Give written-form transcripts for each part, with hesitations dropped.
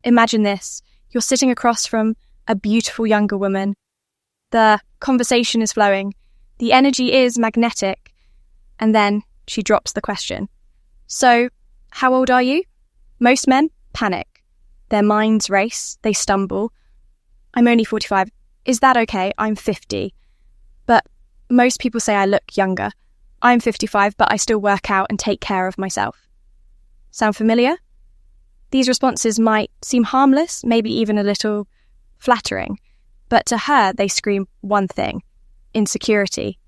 Imagine this. You're sitting across from a beautiful younger woman. The conversation is flowing. The energy is magnetic. And then she drops the question. So, how old are you? Most men panic. Their minds race. They stumble. I'm only 45. Is that okay? I'm 50. But most people say I look younger. I'm 55, but I still work out and take care of myself. Sound familiar? These responses might seem harmless, maybe even a little flattering, but to her they scream one thing: insecurity.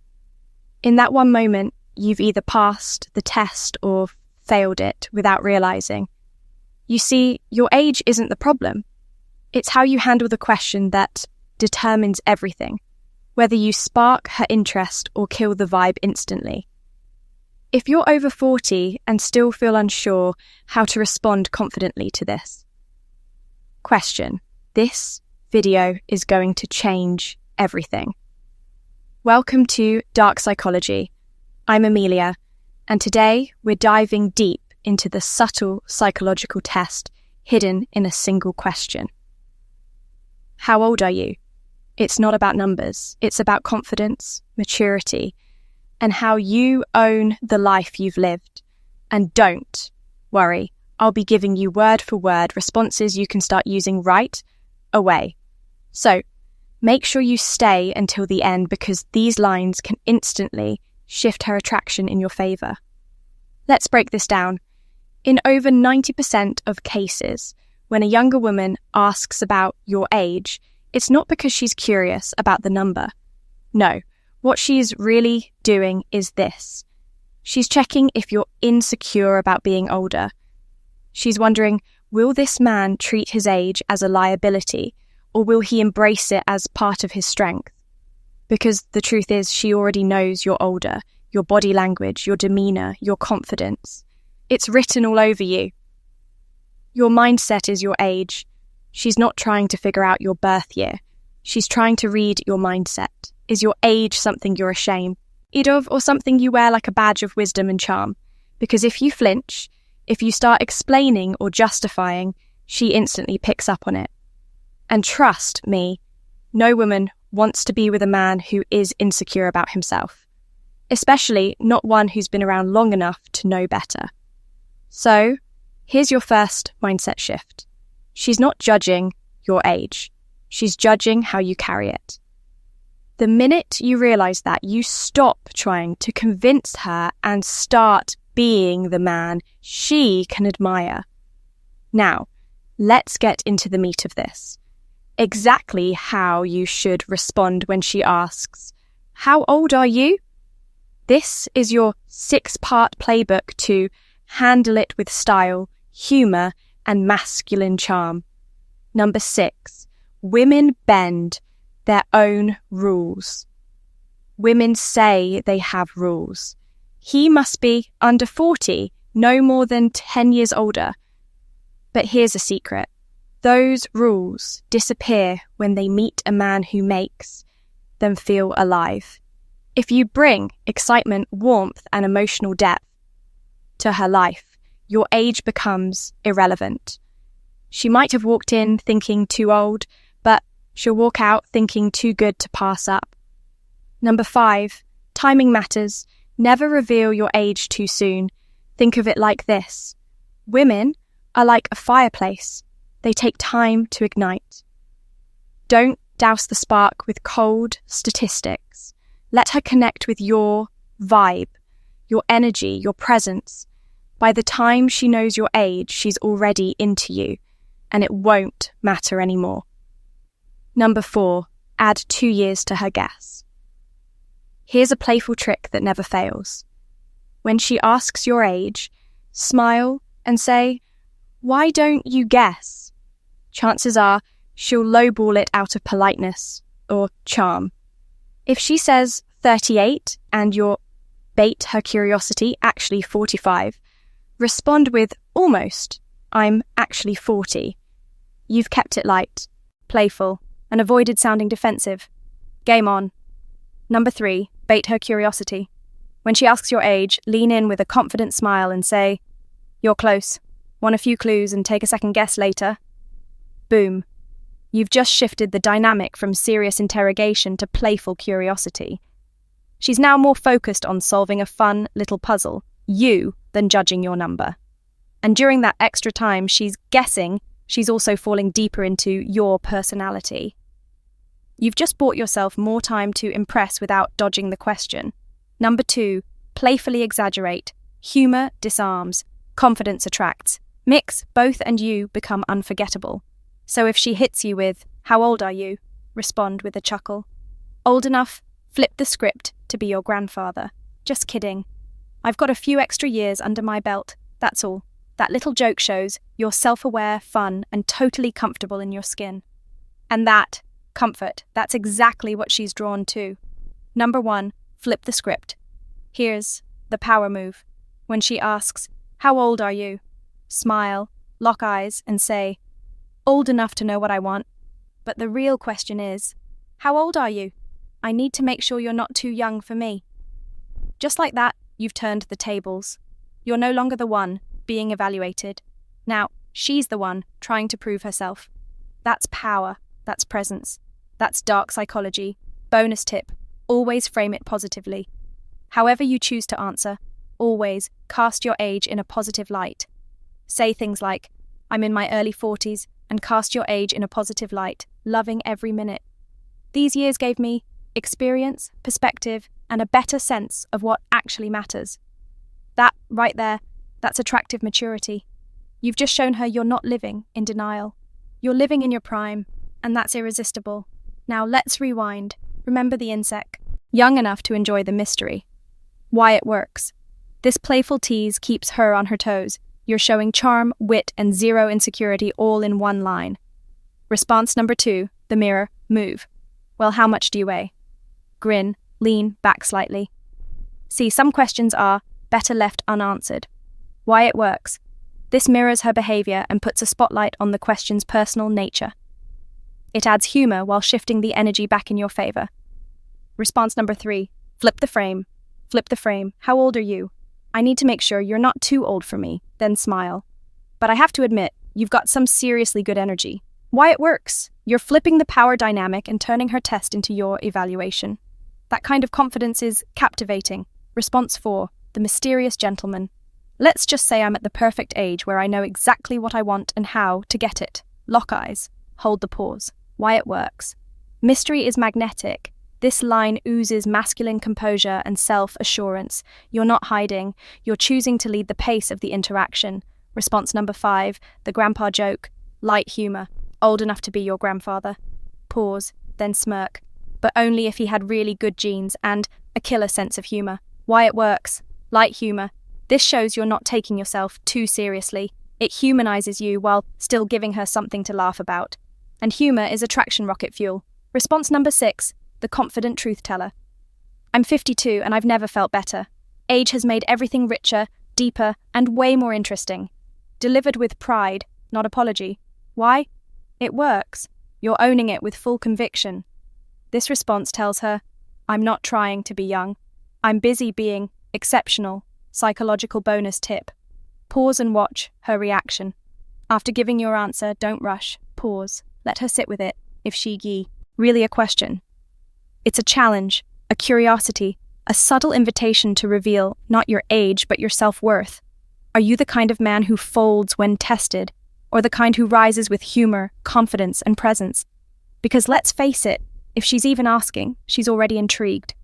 In that one moment, you've either passed the test or failed it without realizing. You see, your age isn't the problem. It's how you handle the question that determines everything, whether you spark her interest or kill the vibe instantly. If you're over 40 and still feel unsure how to respond confidently to this question, this video is going to change everything. Welcome to Dark Psychology. I'm Amelia, and today we're diving deep into the subtle psychological test hidden in a single question. How old are you? It's not about numbers. It's about confidence, maturity, and how you own the life you've lived. And don't worry, I'll be giving you word for word responses you can start using right away. So make sure you stay until the end, because these lines can instantly shift her attraction in your favour. Let's break this down. In over 90% of cases, when a younger woman asks about your age, it's not because she's curious about the number. No, what she's really doing is this. She's checking if you're insecure about being older. She's wondering, will this man treat his age as a liability, or will he embrace it as part of his strength? Because the truth is, she already knows you're older, your body language, your demeanour, your confidence. It's written all over you. Your mindset is your age. She's not trying to figure out your birth year. She's trying to read your mindset. Is your age something you're ashamed of, or something you wear like a badge of wisdom and charm? Because if you flinch, if you start explaining or justifying, she instantly picks up on it. And trust me, no woman wants to be with a man who is insecure about himself, especially not one who's been around long enough to know better. So, here's your first mindset shift. She's not judging your age. She's judging how you carry it. The minute you realize that, you stop trying to convince her and start being the man she can admire. Now, let's get into the meat of this. Exactly how you should respond when she asks, "How old are you?" This is your 6-part playbook to handle it with style, humour, and masculine charm. Number 6, women bend their own rules. Women say they have rules. He must be under 40, no more than 10 years older. But here's a secret. Those rules disappear when they meet a man who makes them feel alive. If you bring excitement, warmth, and emotional depth to her life, your age becomes irrelevant. She might have walked in thinking too old, but she'll walk out thinking too good to pass up. Number 5, timing matters. Never reveal your age too soon. Think of it like this. Women are like a fireplace. They take time to ignite. Don't douse the spark with cold statistics. Let her connect with your vibe, your energy, your presence. By the time she knows your age, she's already into you, and it won't matter anymore. Number 4, add 2 years to her guess. Here's a playful trick that never fails. When she asks your age, smile and say, "Why don't you guess?" Chances are she'll lowball it out of politeness or charm. If she says 38 and you bait her curiosity, actually 45, respond with almost, "I'm actually 40. You've kept it light, playful, and avoided sounding defensive. Game on. Number 3, bait her curiosity. When she asks your age, lean in with a confident smile and say, "You're close. Want a few clues and take a second guess later?" Boom. You've just shifted the dynamic from serious interrogation to playful curiosity. She's now more focused on solving a fun little puzzle, you, than judging your number. And during that extra time she's guessing, she's also falling deeper into your personality. You've just bought yourself more time to impress without dodging the question. Number 2, playfully exaggerate. Humor disarms, confidence attracts. Mix both and you become unforgettable. So if she hits you with, "How old are you?" respond with a chuckle. "Old enough, flip the script to be your grandfather." "Just kidding. I've got a few extra years under my belt, that's all." That little joke shows you're self-aware, fun, and totally comfortable in your skin. And that, comfort, that's exactly what she's drawn to. Number 1, flip the script. Here's the power move. When she asks, "How old are you?" smile, lock eyes, and say, "Old enough to know what I want." But the real question is, "How old are you? I need to make sure you're not too young for me." Just like that, you've turned the tables. You're no longer the one being evaluated. Now, she's the one trying to prove herself. That's power. That's presence. That's dark psychology. Bonus tip, always frame it positively. However you choose to answer, always cast your age in a positive light. Say things like, "I'm in my early 40s, and cast your age in a positive light, loving every minute. These years gave me experience, perspective, and a better sense of what actually matters." That, right there, that's attractive maturity. You've just shown her you're not living in denial. You're living in your prime, and that's irresistible. Now let's rewind. Remember the insect. Young enough to enjoy the mystery. Why it works. This playful tease keeps her on her toes. You're showing charm, wit, and zero insecurity all in one line. Response number 2, the mirror, move. "Well, how much do you weigh?" Grin, lean back slightly. See, some questions are better left unanswered. Why it works. This mirrors her behavior and puts a spotlight on the question's personal nature. It adds humor while shifting the energy back in your favor. Response number 3, flip the frame. Flip the frame. "How old are you? I need to make sure you're not too old for me." Then smile. "But I have to admit, you've got some seriously good energy." Why it works. You're flipping the power dynamic and turning her test into your evaluation. That kind of confidence is captivating. Response 4, the mysterious gentleman. Let's just say I'm at the perfect age where I know exactly what I want and how to get it. Lock eyes. Hold the pause. Why it works. Mystery is magnetic. This line oozes masculine composure and self-assurance. You're not hiding. You're choosing to lead the pace of the interaction. Response number 5, the grandpa joke. Light humor. Old enough to be your grandfather. Pause, then smirk. But only if he had really good genes and a killer sense of humor. Why it works. Light humor. This shows you're not taking yourself too seriously. It humanizes you while still giving her something to laugh about. And humor is attraction rocket fuel. Response number 6, the confident truth teller. I'm 52 and I've never felt better. Age has made everything richer, deeper, and way more interesting. Delivered with pride, not apology. Why? It works. You're owning it with full conviction. This response tells her, I'm not trying to be young. I'm busy being exceptional. Psychological bonus tip. Pause and watch her reaction. After giving your answer, don't rush. Pause. Let her sit with it. If she really a question. It's a challenge, a curiosity, a subtle invitation to reveal not your age but your self-worth. Are you the kind of man who folds when tested, or the kind who rises with humor, confidence, and presence? Because let's face it, if she's even asking, she's already intrigued.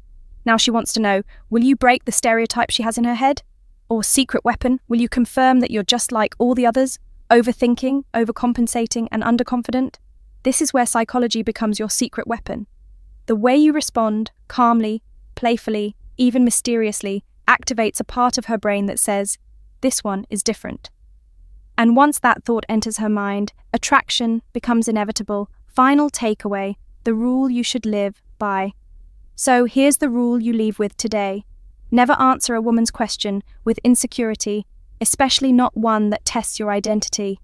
Now she wants to know, will you break the stereotype she has in her head? Or secret weapon, will you confirm that you're just like all the others, overthinking, overcompensating, and underconfident? This is where psychology becomes your secret weapon. The way you respond, calmly, playfully, even mysteriously, activates a part of her brain that says, this one is different. And once that thought enters her mind, attraction becomes inevitable. Final takeaway, the rule you should live by. So here's the rule you leave with today. Never answer a woman's question with insecurity, especially not one that tests your identity.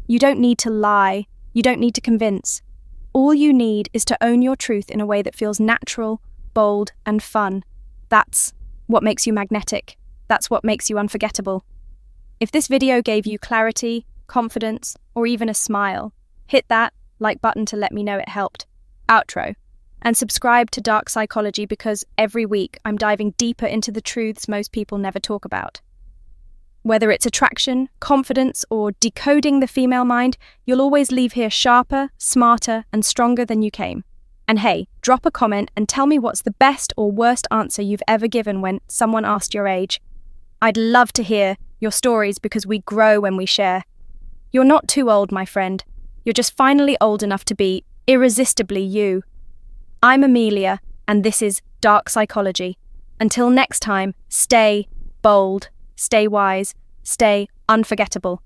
You don't need to lie. You don't need to convince. All you need is to own your truth in a way that feels natural, bold, and fun. That's what makes you magnetic. That's what makes you unforgettable. If this video gave you clarity, confidence, or even a smile, Hit that like button to let me know it helped. Outro. And subscribe to Dark Psychology because every week I'm diving deeper into the truths most people never talk about. Whether it's attraction, confidence, or decoding the female mind, you'll always leave here sharper, smarter, and stronger than you came. And hey, drop a comment and tell me what's the best or worst answer you've ever given when someone asked your age. I'd love to hear your stories because we grow when we share. You're not too old, my friend. You're just finally old enough to be irresistibly you. I'm Amelia, and this is Dark Psychology. Until next time, stay bold, stay wise, stay unforgettable.